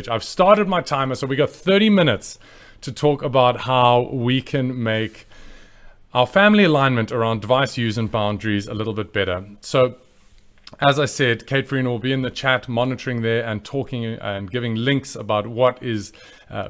I've started my timer, so we got 30 minutes to talk about how we can make our family alignment around device use and boundaries a little bit better. So as I said, Kate Farina will be in the chat monitoring there and talking and giving links about what is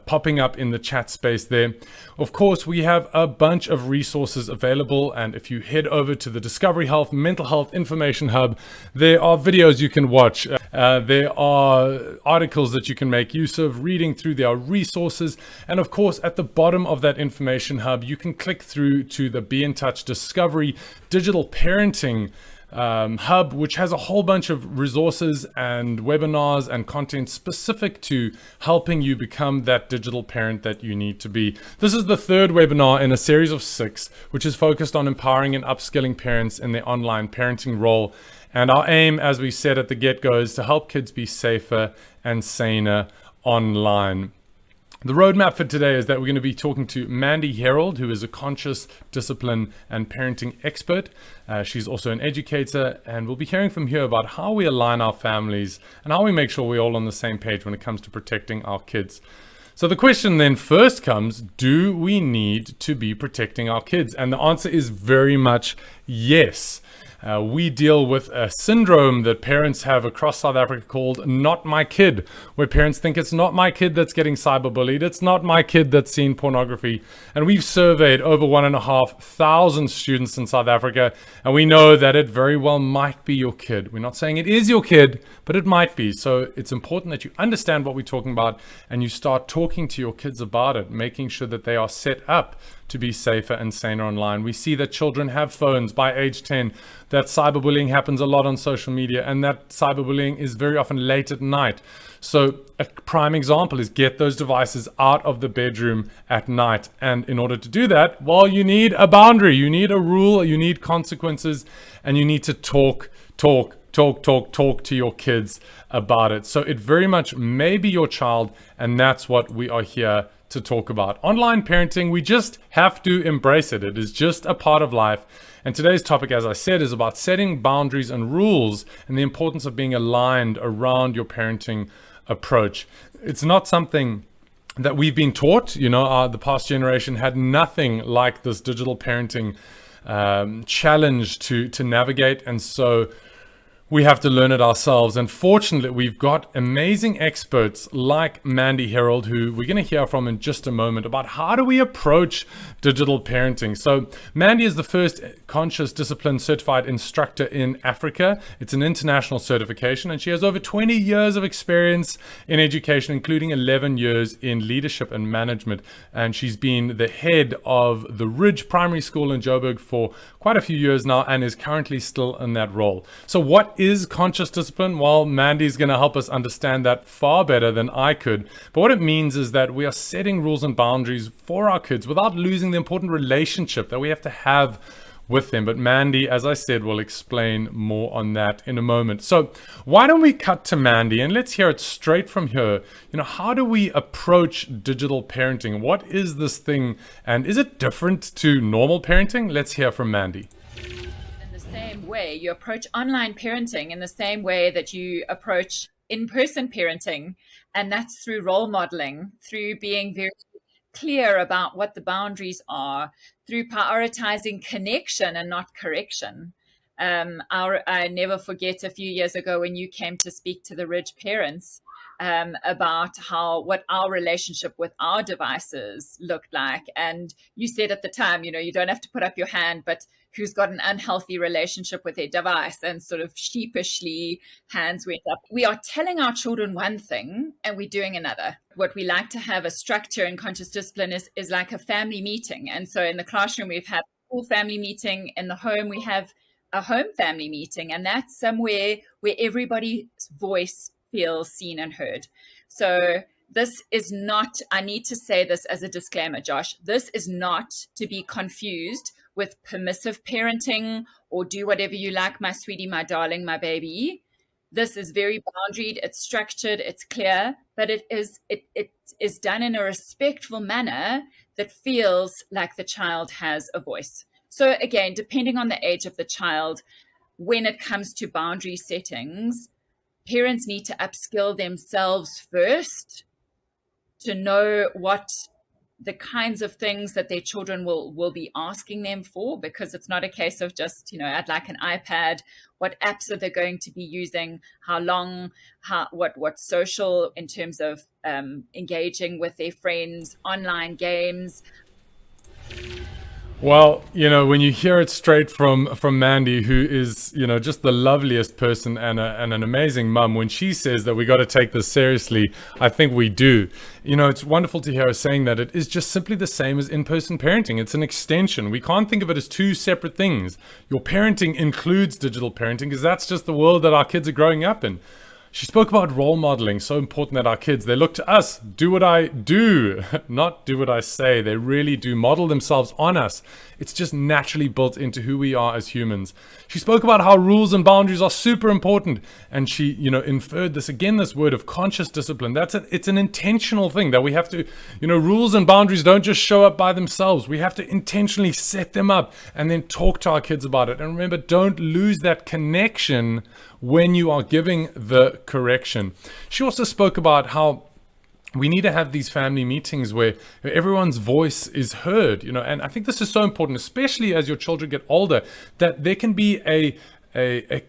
popping up in the chat space there. Of course, we have a bunch of resources available, and if you head over to the Discovery Health Mental Health Information Hub, there are videos you can watch. There are articles that you can make use of, reading through. There are resources, and of course, at the bottom of that information hub, you can click through to the Be in Touch Discovery Digital Parenting hub, which has a whole bunch of resources and webinars and content specific to helping you become that digital parent that you need to be. This is the third webinar in a series of 6, which is focused on empowering and upskilling parents in their online parenting role. And our aim, as we said at the get-go, is to help kids be safer and saner online. The roadmap for today is that we're going to be talking to Mandy Herold, who is a conscious discipline and parenting expert. She's also an educator, and we'll be hearing from her about how we align our families and how we make sure we're all on the same page when it comes to protecting our kids. So the question then first comes, do we need to be protecting our kids? And the answer is very much yes. We deal with a syndrome that parents have across South Africa called "not my kid," where parents think it's not my kid that's getting cyberbullied, it's not my kid that's seen pornography. And we've surveyed over 1,500 students in South Africa, and we know that it very well might be your kid. We're not saying it is your kid, but it might be. So it's important that you understand what we're talking about and you start talking to your kids about it, making sure that they are set up to be safer and saner online. We see that children have phones by age 10, that cyberbullying happens a lot on social media, and that cyberbullying is very often late at night. So a prime example is get those devices out of the bedroom at night. And in order to do that, well, you need a boundary, you need a rule, you need consequences, and you need to talk to your kids about it. So it very much may be your child, and that's what we are here to talk about. Online parenting, we just have to embrace it. It is just a part of life. And today's topic, as I said, is about setting boundaries and rules and the importance of being aligned around your parenting approach. It's not something that we've been taught. The past generation had nothing like this digital parenting challenge to navigate. And so we have to learn it ourselves. And fortunately, we've got amazing experts like Mandy Herold, who we're going to hear from in just a moment, about how do we approach digital parenting. So Mandy is the first conscious discipline certified instructor in Africa. It's an international certification, and she has over 20 years of experience in education, including 11 years in leadership and management. And she's been the head of the Ridge Primary School in Joburg for quite a few years now and is currently still in that role. So what is conscious discipline? Well, Mandy's going to help us understand that far better than I could. But what it means is that we are setting rules and boundaries for our kids without losing the important relationship that we have to have with them. But Mandy, as I said, will explain more on that in a moment. So why don't we cut to Mandy and let's hear it straight from her. How do we approach digital parenting? What is this thing? And is it different to normal parenting? Let's hear from Mandy. Same way you approach online parenting in the same way that you approach in-person parenting, and that's through role modeling, through being very clear about what the boundaries are, through prioritizing connection and not correction. I never forget a few years ago when you came to speak to the Ridge parents about what our relationship with our devices looked like. And you said at the time, you don't have to put up your hand, but who's got an unhealthy relationship with their device? And sort of sheepishly hands went up. We are telling our children one thing and we're doing another. What we like to have a structure in conscious discipline is like a family meeting. And so in the classroom, we've had a full family meeting. In the home, we have a home family meeting. And that's somewhere where everybody's voice feels seen and heard. So this is not, I need to say this as a disclaimer, Josh, this is not to be confused with permissive parenting or do whatever you like, my sweetie, my darling, my baby. This is very boundaried, it's structured, it's clear, but it is done in a respectful manner that feels like the child has a voice. So again, depending on the age of the child, when it comes to boundary settings, parents need to upskill themselves first to know what the kinds of things that their children will be asking them for, because it's not a case of just, I'd like an iPad. What apps are they going to be using? How long? What social, in terms of engaging with their friends, online games. Well, when you hear it straight from Mandy, who is, just the loveliest person and an amazing mum, when she says that we got to take this seriously, I think we do. It's wonderful to hear her saying that it is just simply the same as in-person parenting. It's an extension. We can't think of it as two separate things. Your parenting includes digital parenting because that's just the world that our kids are growing up in. She spoke about role modeling, so important that our kids, they look to us, do what I do, not do what I say. They really do model themselves on us. It's just naturally built into who we are as humans. She spoke about how rules and boundaries are super important. And she, inferred this word of conscious discipline. It's an intentional thing that we have to, rules and boundaries don't just show up by themselves. We have to intentionally set them up and then talk to our kids about it. And remember, don't lose that connection when you are giving the correction. She also spoke about how we need to have these family meetings where everyone's voice is heard, and I think this is so important, especially as your children get older, that there can be a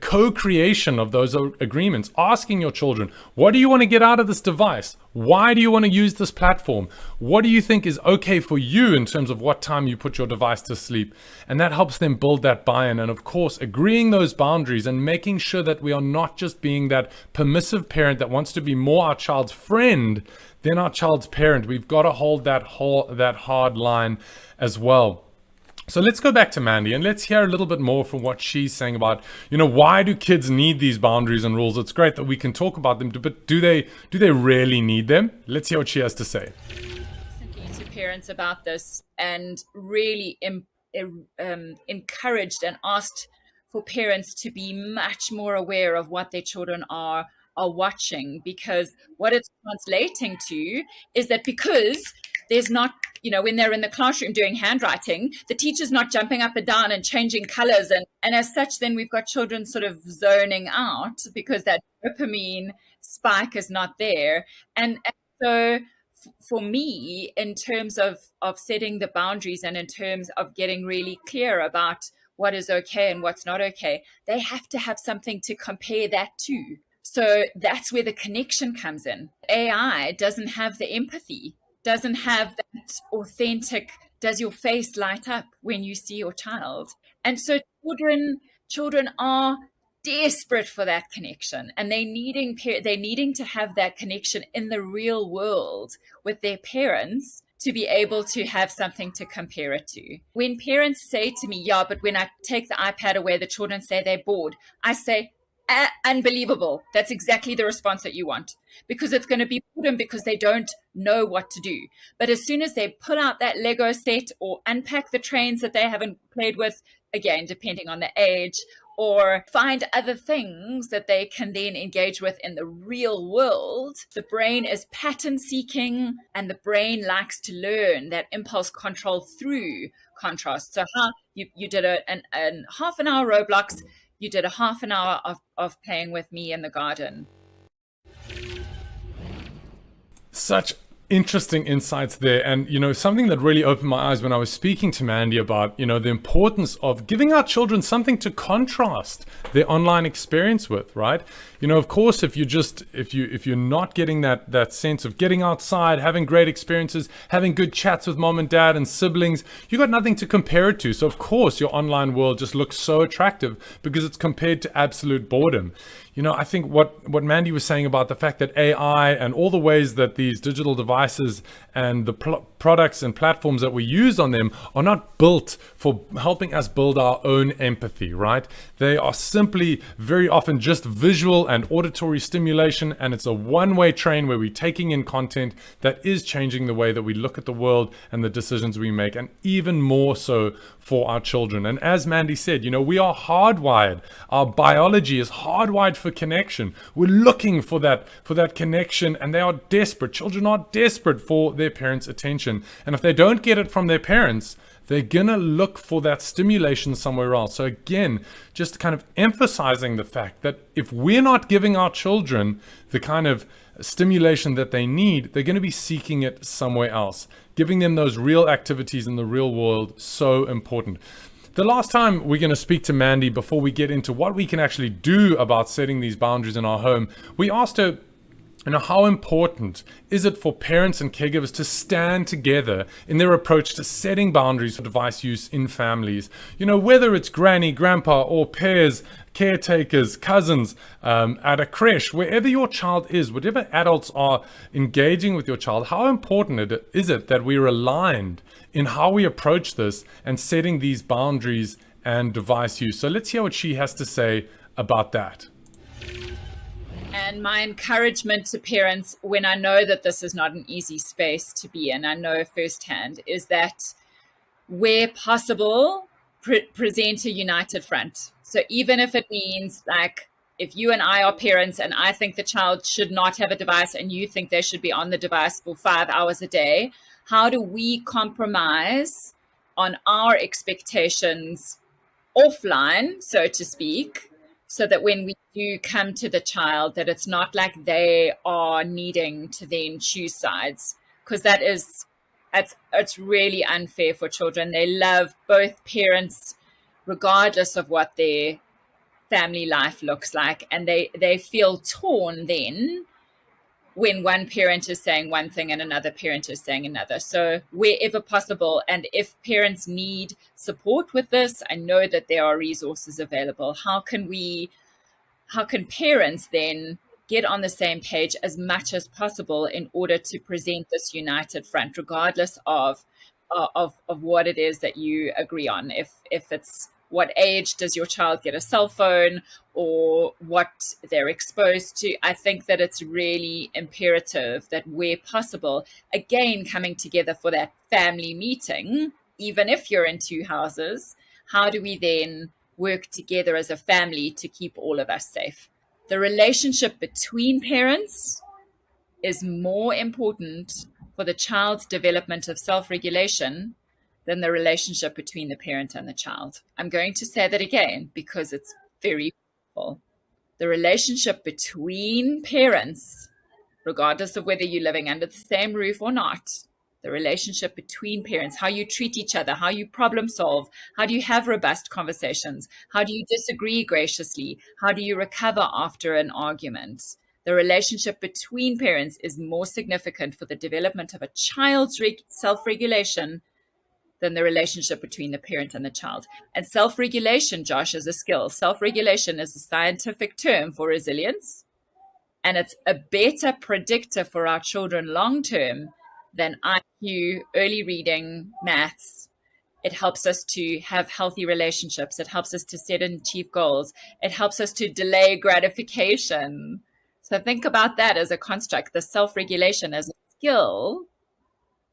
co-creation of those agreements, asking your children, what do you want to get out of this device? Why do you want to use this platform? What do you think is okay for you in terms of what time you put your device to sleep? And that helps them build that buy-in. And of course, agreeing those boundaries and making sure that we are not just being that permissive parent that wants to be more our child's friend than our child's parent. We've got to hold that hard line as well. So let's go back to Mandy and let's hear a little bit more from what she's saying about, why do kids need these boundaries and rules? It's great that we can talk about them, but do they really need them? Let's hear what she has to say. Thinking to parents about this and really encouraged and asked for parents to be much more aware of what their children are watching, because what it's translating to is that because there's not, when they're in the classroom doing handwriting, the teacher's not jumping up and down and changing colors. And as such, then we've got children sort of zoning out because that dopamine spike is not there. And so for me, in terms of setting the boundaries and in terms of getting really clear about what is okay and what's not okay, they have to have something to compare that to. So that's where the connection comes in. AI doesn't have the empathy, doesn't have that authentic, does your face light up when you see your child? And so children are desperate for that connection, and they're needing to have that connection in the real world with their parents to be able to have something to compare it to. When parents say to me, yeah, but when I take the iPad away, the children say they're bored, I say, unbelievable. That's exactly the response that you want, because it's going to be boredom because they don't know what to do. But as soon as they pull out that Lego set or unpack the trains that they haven't played with, again, depending on the age, or find other things that they can then engage with in the real world, the brain is pattern seeking and the brain likes to learn that impulse control through contrast. So you did a half an hour Roblox, you did a half an hour of playing with me in the garden. Such interesting insights there. And, something that really opened my eyes when I was speaking to Mandy about, the importance of giving our children something to contrast their online experience with, right? Of course, if you're not getting that sense of getting outside, having great experiences, having good chats with mom and dad and siblings, you got nothing to compare it to. So of course, your online world just looks so attractive because it's compared to absolute boredom. I think what Mandy was saying about the fact that AI and all the ways that these digital devices and the products and platforms that we use on them are not built for helping us build our own empathy, right? They are simply very often just visual and auditory stimulation, and it's a one-way train where we're taking in content that is changing the way that we look at the world and the decisions we make, and even more so for our children. And as Mandy said, we are hardwired. Our biology is hardwired for for connection. We're looking for that connection, and they are desperate. Children are desperate for their parents' attention. And if they don't get it from their parents, they're gonna look for that stimulation somewhere else. So again, just kind of emphasizing the fact that if we're not giving our children the kind of stimulation that they need, they're gonna be seeking it somewhere else. Giving them those real activities in the real world, so important. The last time we're going to speak to Mandy before we get into what we can actually do about setting these boundaries in our home, we asked her, how important is it for parents and caregivers to stand together in their approach to setting boundaries for device use in families? Whether it's granny, grandpa, or peers, caretakers, cousins, at a creche, wherever your child is, whatever adults are engaging with your child, how important is it that we're aligned in how we approach this and setting these boundaries and device use? So let's hear what she has to say about that. And my encouragement to parents, when I know that this is not an easy space to be in, I know firsthand, is that where possible, present a united front. So even if it means, like, if you and I are parents and I think the child should not have a device and you think they should be on the device for 5 hours a day, how do we compromise on our expectations offline, so to speak, so that when we do come to the child, that it's not like they are needing to then choose sides, because it's really unfair for children. They love both parents regardless of what their family life looks like, and they feel torn then when one parent is saying one thing and another parent is saying another. So wherever possible, and if parents need support with this, I know that there are resources available. How can parents then get on the same page as much as possible in order to present this united front, regardless of what it is that you agree on? If it's what age does your child get a cell phone, or what they're exposed to, I think that it's really imperative that where possible, again, coming together for that family meeting, even if you're in two houses, how do we then work together as a family to keep all of us safe? The relationship between parents is more important for the child's development of self-regulation than the relationship between the parent and the child. I'm going to say that again because it's very powerful. The relationship between parents, regardless of whether you're living under the same roof or not, the relationship between parents, how you treat each other, how you problem solve, how do you have robust conversations, how do you disagree graciously, how do you recover after an argument? The relationship between parents is more significant for the development of a child's self-regulation than the relationship between the parent and the child. And self-regulation, Josh, is a skill. Self-regulation is a scientific term for resilience, and it's a better predictor for our children long-term than IQ, early reading, maths. It helps us to have healthy relationships. It helps us to set and achieve goals. It helps us to delay gratification. So think about that as a construct, the self-regulation as a skill.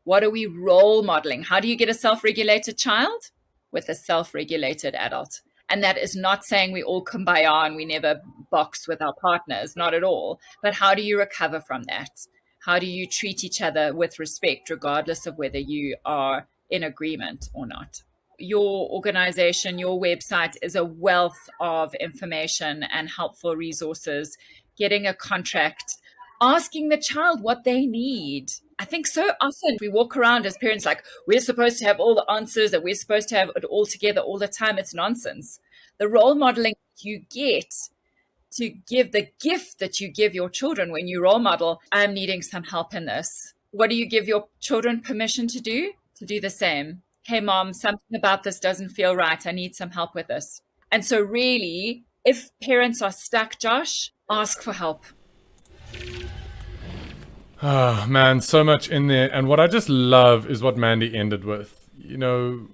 What are we role modeling? How do you get a self-regulated child? With a self-regulated adult. And that is not saying we all kumbaya and we never box with our partners, not at all. But how do you recover from that? How do you treat each other with respect, regardless of whether you are in agreement or not? Your organization, your website is a wealth of information and helpful resources. Getting a contract, asking the child what they need. I think so often we walk around as parents like we're supposed to have all the answers, that we're supposed to have it all together all the time. It's nonsense. The role modeling you get to give, the gift that you give your children when you role model, I'm needing some help in this. What do you give your children permission to do? To do the same. Hey, mom, something about this doesn't feel right. I need some help with this. And so really, if parents are stuck, Josh, ask for help. Oh, man, so much in there. And what I just love is what Mandy ended with. You know,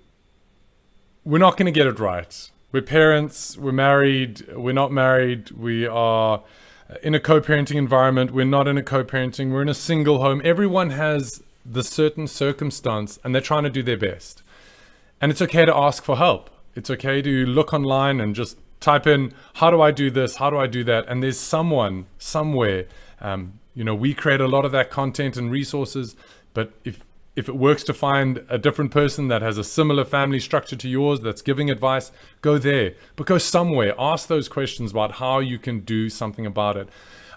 we're not going to get it right. We're parents, we're married, we're not married, we are in a co-parenting environment, we're not in a co-parenting, we're in a single home. Everyone has the certain circumstance and they're trying to do their best. And it's okay to ask for help. It's okay to look online and just type in, how do I do this? How do I do that? And there's someone somewhere, we create a lot of that content and resources, but if it works to find a different person that has a similar family structure to yours that's giving advice, go there. But go somewhere. Ask those questions about how you can do something about it.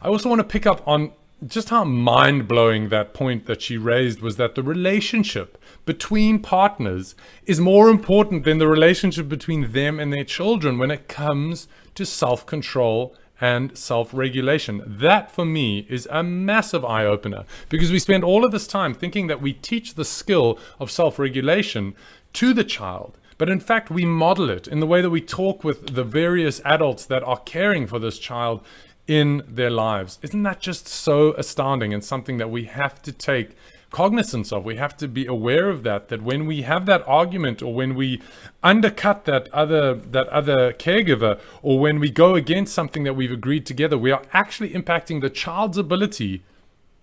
I also want to pick up on just how mind-blowing that point that she raised was, that the relationship between partners is more important than the relationship between them and their children when it comes to self-control and self-regulation. That for me is a massive eye-opener, because we spend all of this time thinking that we teach the skill of self-regulation to the child, but in fact we model it in the way that we talk with the various adults that are caring for this child in their lives. Isn't that just so astounding, and something that we have to take cognizance of? We have to be aware of that when we have that argument, or when we undercut that other caregiver, or when we go against something that we've agreed together, we are actually impacting the child's ability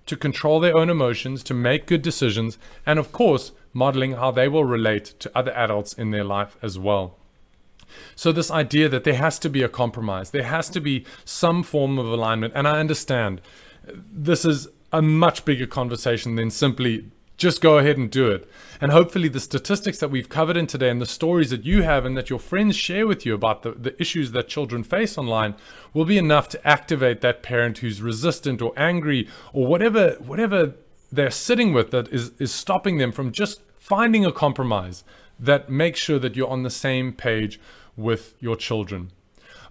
to control their own emotions, to make good decisions, and of course, modeling how they will relate to other adults in their life as well. So this idea that there has to be a compromise, there has to be some form of alignment, and I understand this is a much bigger conversation than simply just go ahead and do it. And hopefully the statistics that we've covered in today, and the stories that you have and that your friends share with you about the issues that children face online, will be enough to activate that parent who's resistant or angry, or whatever they're sitting with that is stopping them from just finding a compromise that makes sure that you're on the same page with your children.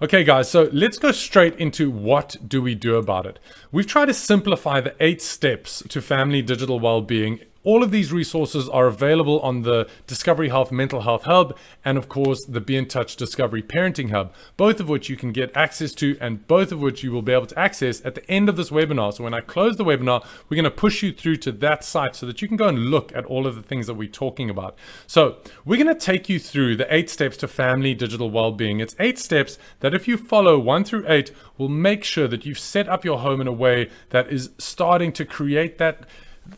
Okay, guys, so let's go straight into what do we do about it. We've tried to simplify the 8 steps to family digital well-being. All of these resources are available on the Discovery Health Mental Health Hub, and of course the Be in Touch Discovery Parenting Hub, both of which you can get access to, and both of which you will be able to access at the end of this webinar. So when I close the webinar, we're going to push you through to that site so that you can go and look at all of the things that we're talking about. So we're going to take you through the 8 steps to family digital well-being. It's 8 steps that, if you follow 1 through 8, will make sure that you've set up your home in a way that is starting to create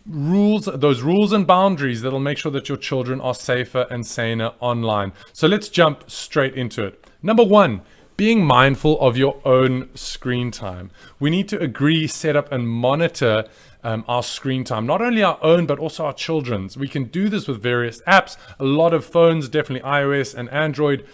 those rules and boundaries that'll make sure that your children are safer and saner online. So let's jump straight into it. Number 1, being mindful of your own screen time. We need to agree, set up, and monitor our screen time, not only our own, but also our children's. We can do this with various apps. A lot of phones, definitely iOS and Android,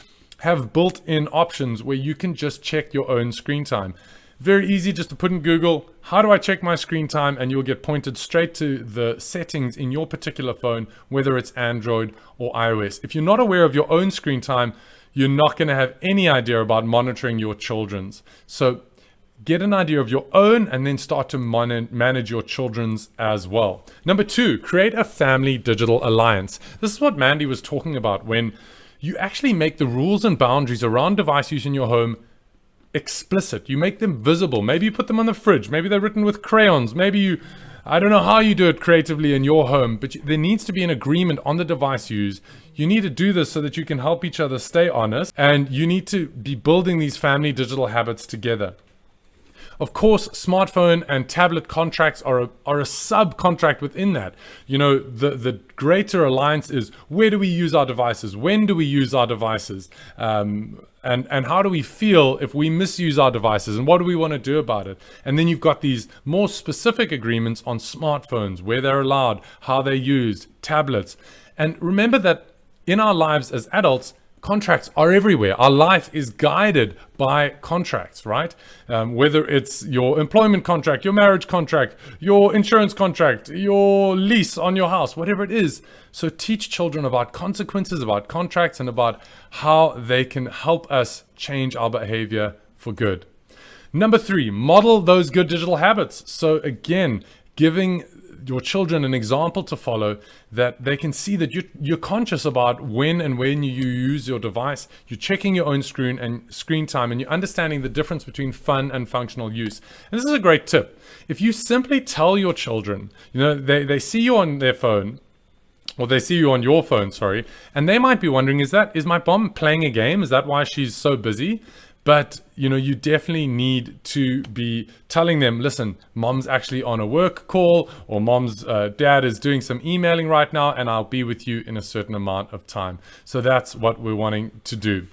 have built-in options where you can just check your own screen time. Very easy, just to put in Google, how do I check my screen time? And you'll get pointed straight to the settings in your particular phone, whether it's Android or iOS. If you're not aware of your own screen time, you're not going to have any idea about monitoring your children's. So get an idea of your own, and then start to manage your children's as well. Number 2, create a family digital alliance. This is what Mandy was talking about, when you actually make the rules and boundaries around device use in your home explicit. You make them visible. Maybe you put them on the fridge. Maybe they're written with crayons. Maybe I don't know how you do it creatively in your home, but there needs to be an agreement on the device use. You need to do this so that you can help each other stay honest, and you need to be building these family digital habits together. Of course, smartphone and tablet contracts are a subcontract within that. The greater alliance is, where do we use our devices? When do we use our devices? And how do we feel if we misuse our devices? And what do we want to do about it? And then you've got these more specific agreements on smartphones, where they're allowed, how they're used, tablets. And remember that in our lives as adults, contracts are everywhere. Our life is guided by contracts, right? Whether it's your employment contract, your marriage contract, your insurance contract, your lease on your house, whatever it is. So teach children about consequences, about contracts, and about how they can help us change our behavior for good. Number 3, model those good digital habits. So again, giving your children an example to follow, that they can see that you're conscious about when you use your device, you're checking your own screen time, and you're understanding the difference between fun and functional use. And this is a great tip. If you simply tell your children, they see you on their phone, or they see you on your phone, sorry, and they might be wondering, is my mom playing a game? Is that why she's so busy? But, you definitely need to be telling them, listen, mom's actually on a work call, or mom's dad is doing some emailing right now, and I'll be with you in a certain amount of time. So that's what we're wanting to do.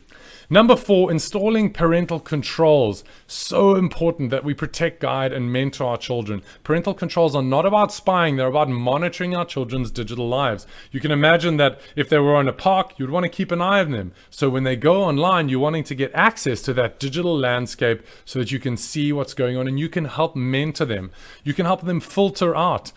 Number 4, installing parental controls. So important that we protect, guide, and mentor our children. Parental controls are not about spying, they're about monitoring our children's digital lives. You can imagine that if they were in a park, you'd want to keep an eye on them. So when they go online, you're wanting to get access to that digital landscape so that you can see what's going on and you can help mentor them. You can help them filter out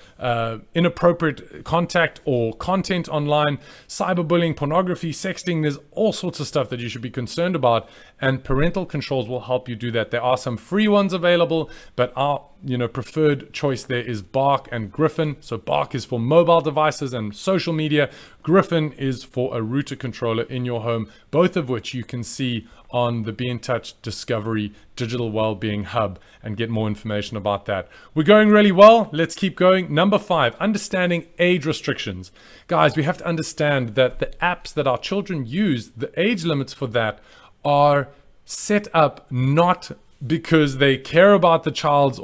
inappropriate contact or content online, cyberbullying, pornography, sexting. There's all sorts of stuff that you should be concerned about, and parental controls will help you do that. There are some free ones available, but our preferred choice there is Bark and Griffin. So Bark is for mobile devices and social media. Griffin is for a router controller in your home, both of which you can see on the Be in Touch Discovery Digital Wellbeing Hub and get more information about that. We're going really well. Let's keep going. Number 5, understanding age restrictions. Guys, we have to understand that the apps that our children use, the age limits for that are set up not because they care about the child's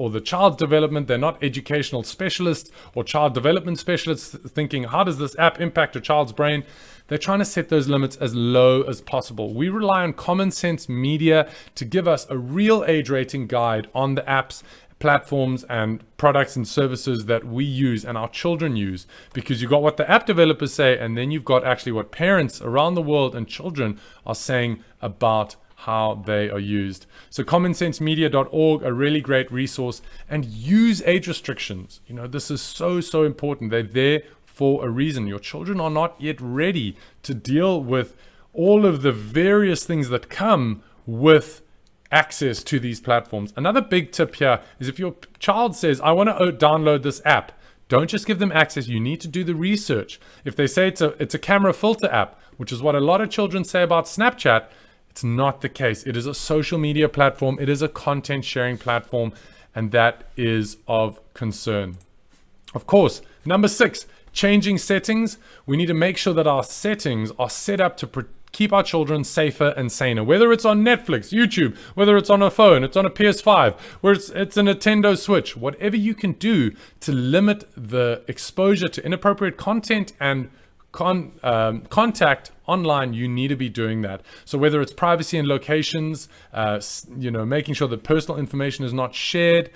development. They're not educational specialists or child development specialists thinking, how does this app impact a child's brain? They're trying to set those limits as low as possible. We rely on common sense media to give us a real age rating guide on the apps, platforms, and products and services that we use and our children use, because you've got what the app developers say, and then you've got actually what parents around the world and children are saying about how they are used. So commonsensemedia.org, a really great resource, and use age restrictions. This is so important. They're there for a reason. Your children are not yet ready to deal with all of the various things that come with access to these platforms. Another big tip here is if your child says, I want to download this app, don't just give them access. You need to do the research. If they say it's a camera filter app, which is what a lot of children say about Snapchat, it's not the case. It is a social media platform. It is a content sharing platform, and that is of concern. Of course, number 6, changing settings. We need to make sure that our settings are set up to keep our children safer and saner. Whether it's on Netflix, YouTube, whether it's on a phone, it's on a PS5, where it's a Nintendo Switch, whatever you can do to limit the exposure to inappropriate content and contact online, you need to be doing that. So whether it's privacy and locations, making sure that personal information is not shared,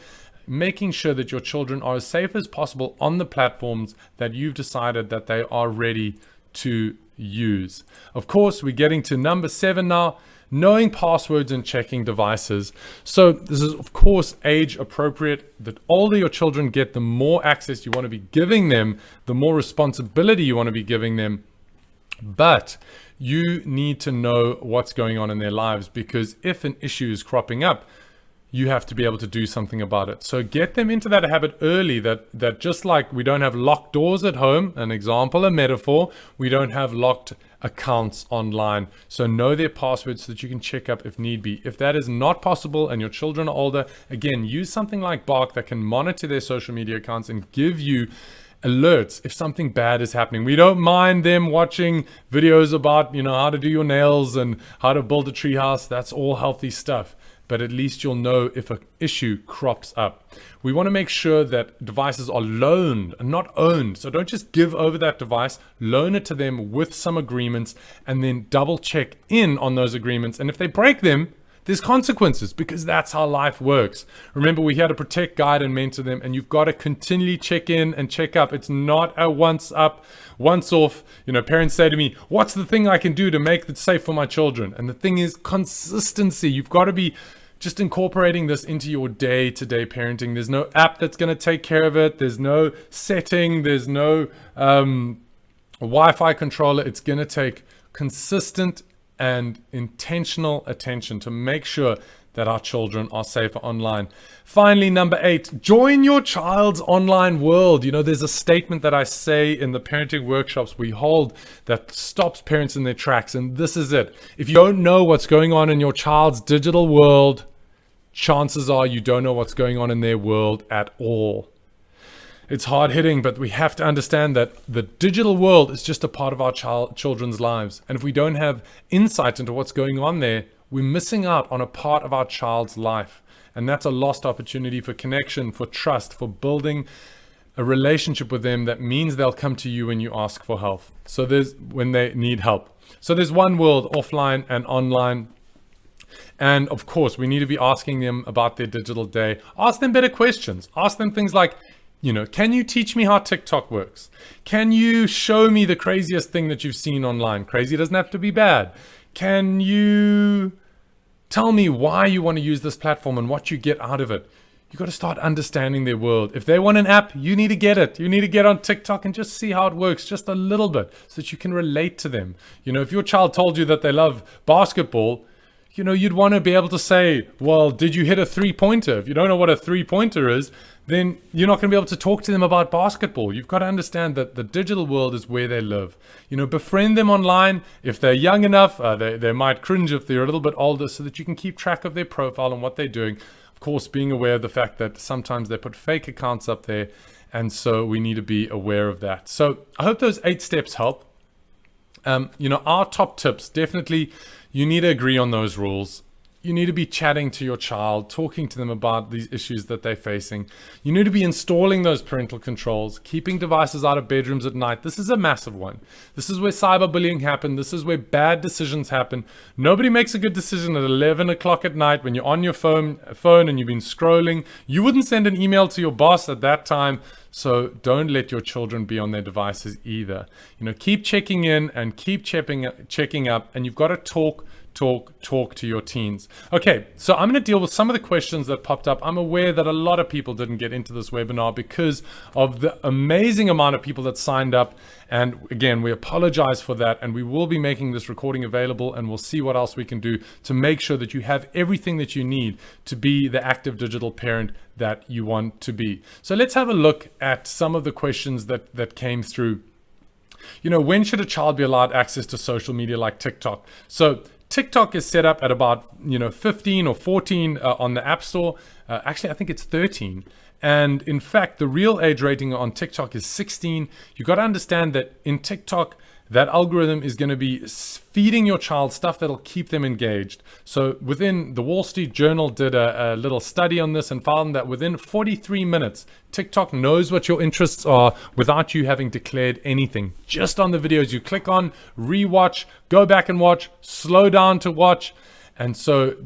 making sure that your children are as safe as possible on the platforms that you've decided that they are ready to use. Of course, we're getting to number 7 now, knowing passwords and checking devices. So this is, of course, age appropriate. The older your children get, the more access you want to be giving them, the more responsibility you want to be giving them. But you need to know what's going on in their lives, because if an issue is cropping up, you have to be able to do something about it. So get them into that habit early, that just like we don't have locked doors at home, an example, a metaphor, we don't have locked accounts online. So know their passwords so that you can check up if need be. If that is not possible and your children are older, again, use something like Bark that can monitor their social media accounts and give you alerts if something bad is happening. We don't mind them watching videos about, how to do your nails and how to build a treehouse. That's all healthy stuff. But at least you'll know if an issue crops up. We want to make sure that devices are loaned and not owned. So don't just give over that device, loan it to them with some agreements, and then double check in on those agreements. And if they break them, there's consequences, because that's how life works. Remember, we're here to protect, guide, and mentor them, and you've got to continually check in and check up. It's not a once up, once off. Parents say to me, what's the thing I can do to make it safe for my children? And the thing is consistency. You've got to be just incorporating this into your day-to-day parenting. There's no app that's going to take care of it. There's no setting. There's no Wi-Fi controller. It's going to take consistent and intentional attention to make sure that our children are safer online. Finally, number 8, join your child's online world. There's a statement that I say in the parenting workshops we hold that stops parents in their tracks, and this is it. If you don't know what's going on in your child's digital world, chances are you don't know what's going on in their world at all. It's hard hitting, but we have to understand that the digital world is just a part of our children's lives. And if we don't have insight into what's going on there, we're missing out on a part of our child's life. And that's a lost opportunity for connection, for trust, for building a relationship with them that means they'll come to you when you ask for help. When they need help. So there's one world, offline and online. And of course, we need to be asking them about their digital day. Ask them better questions. Ask them things like, can you teach me how TikTok works? Can you show me the craziest thing that you've seen online? Crazy doesn't have to be bad. Can you tell me why you want to use this platform and what you get out of it? You got to start understanding their world. If they want an app, you need to get it. You need to get on TikTok and just see how it works just a little bit so that you can relate to them. If your child told you that they love basketball, you'd want to be able to say, well, did you hit a three-pointer? If you don't know what a three-pointer is, then you're not going to be able to talk to them about basketball. You've got to understand that the digital world is where they live. Befriend them online. If they're young enough, they might cringe if they're a little bit older, so that you can keep track of their profile and what they're doing. Of course, being aware of the fact that sometimes they put fake accounts up there, and so we need to be aware of that. So I hope those 8 steps help. Our top tips, definitely, you need to agree on those rules. You need to be chatting to your child, talking to them about these issues that they're facing. You need to be installing those parental controls, keeping devices out of bedrooms at night. This is a massive one. This is where cyberbullying happens. This is where bad decisions happen. Nobody makes a good decision at 11 o'clock at night when you're on your phone and you've been scrolling. You wouldn't send an email to your boss at that time. So don't let your children be on their devices either. Keep checking in and keep checking up, and you've got to talk to your teens. Okay, so I'm going to deal with some of the questions that popped up. I'm aware that a lot of people didn't get into this webinar because of the amazing amount of people that signed up. And again, we apologize for that. And we will be making this recording available, and we'll see what else we can do to make sure that you have everything that you need to be the active digital parent that you want to be. So let's have a look at some of the questions that came through. When should a child be allowed access to social media like TikTok? So TikTok is set up at about 15 or 14 on the App Store. Actually, I think it's 13. And in fact, the real age rating on TikTok is 16. You got to understand that in TikTok, that algorithm is going to be feeding your child stuff that'll keep them engaged. So within the Wall Street Journal did a little study on this and found that within 43 minutes, TikTok knows what your interests are without you having declared anything. Just on the videos you click on, rewatch, go back and watch, slow down to watch. And so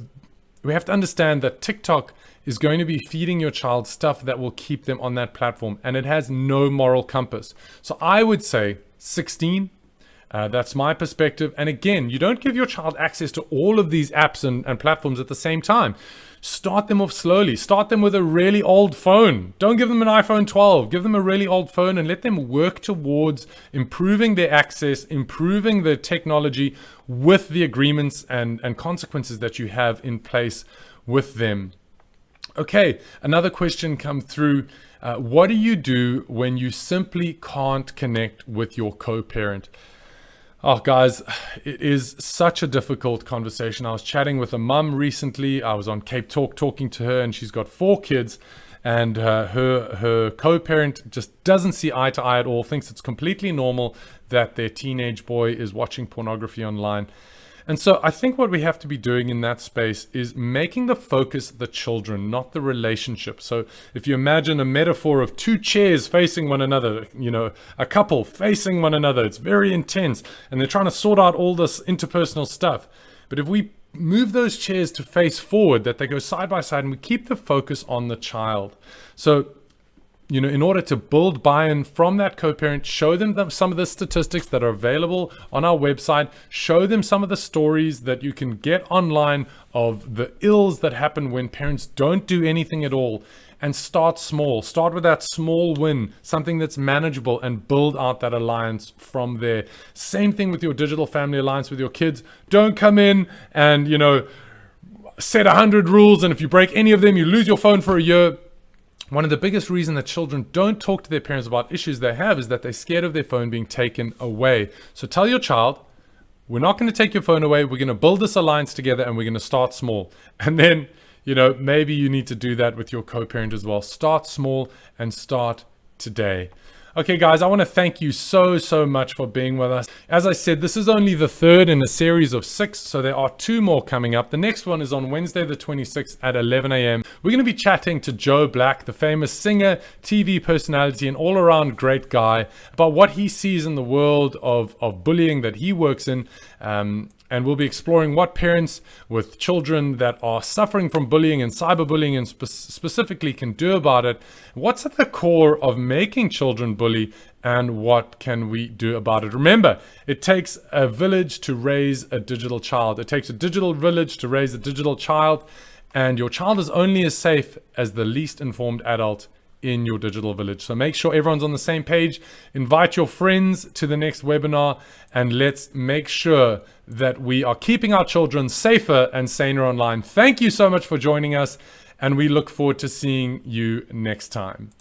we have to understand that TikTok is going to be feeding your child stuff that will keep them on that platform, and it has no moral compass. So I would say 16. That's my perspective. And again, you don't give your child access to all of these apps and platforms at the same time. Start them off slowly. Start them with a really old phone. Don't give them an iPhone 12. Give them a really old phone and let them work towards improving their access, improving the technology with the agreements and consequences that you have in place with them. Okay, another question come through. What do you do when you simply can't connect with your co-parent? Oh, guys, it is such a difficult conversation. I was chatting with a mum recently. I was on Cape Talk talking to her, and she's got 4 kids, and her co-parent just doesn't see eye to eye at all, thinks it's completely normal that their teenage boy is watching pornography online. And so I think what we have to be doing in that space is making the focus the children, not the relationship. So if you imagine a metaphor of 2 chairs facing one another, a couple facing one another, it's very intense and they're trying to sort out all this interpersonal stuff. But if we move those chairs to face forward, that they go side by side, and we keep the focus on the child. So in order to build buy-in from that co-parent, show them some of the statistics that are available on our website, show them some of the stories that you can get online of the ills that happen when parents don't do anything at all, and start small. Start with that small win, something that's manageable, and build out that alliance from there. Same thing with your digital family alliance with your kids. Don't come in and, set 100 rules, and if you break any of them, you lose your phone for a year. One of the biggest reasons that children don't talk to their parents about issues they have is that they're scared of their phone being taken away. So tell your child, we're not going to take your phone away. We're going to build this alliance together, and we're going to start small. And then, maybe you need to do that with your co-parent as well. Start small and start today. Okay, guys, I want to thank you so much for being with us. As I said, this is only the 3rd in a series of 6, so there are 2 more coming up. The next one is on Wednesday, the 26th at 11 a.m. We're going to be chatting to Joe Black, the famous singer, TV personality, and all-around great guy, about what he sees in the world of bullying that he works in. and we'll be exploring what parents with children that are suffering from bullying and cyberbullying and specifically can do about it. What's at the core of making children bully, and what can we do about it? Remember, it takes a village to raise a digital child. It takes a digital village to raise a digital child, and your child is only as safe as the least informed adult in your digital village. So make sure everyone's on the same page. Invite your friends to the next webinar, and let's make sure that we are keeping our children safer and saner online. Thank you so much for joining us, and we look forward to seeing you next time.